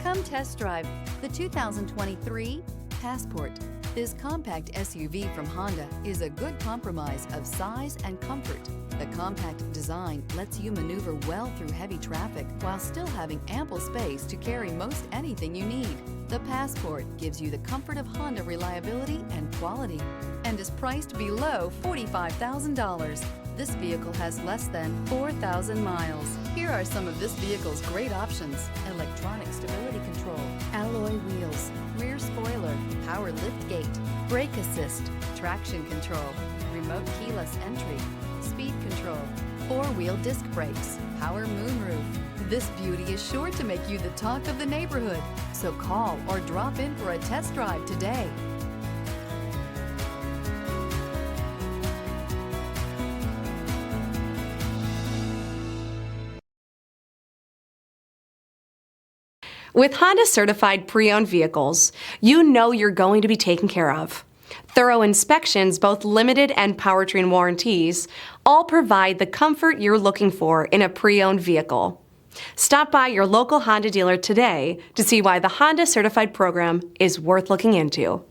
Come test drive the 2023 Passport. This compact SUV from Honda is a good compromise of size and comfort. The compact design lets you maneuver well through heavy traffic while still having ample space to carry most anything you need. The Passport gives you the comfort of Honda reliability and quality and is priced below $45,000. This vehicle has less than 4,000 miles. Here are some of this vehicle's great options: electronic stability control, alloy wheels, rear spoiler, power liftgate, brake assist, traction control, remote keyless entry, speed control, four-wheel disc brakes, power moonroof. This beauty is sure to make you the talk of the neighborhood. So call or drop in for a test drive today. With Honda certified pre-owned vehicles, you know you're going to be taken care of. Thorough inspections, both limited and powertrain warranties, all provide the comfort you're looking for in a pre-owned vehicle. Stop by your local Honda dealer today to see why the Honda certified program is worth looking into.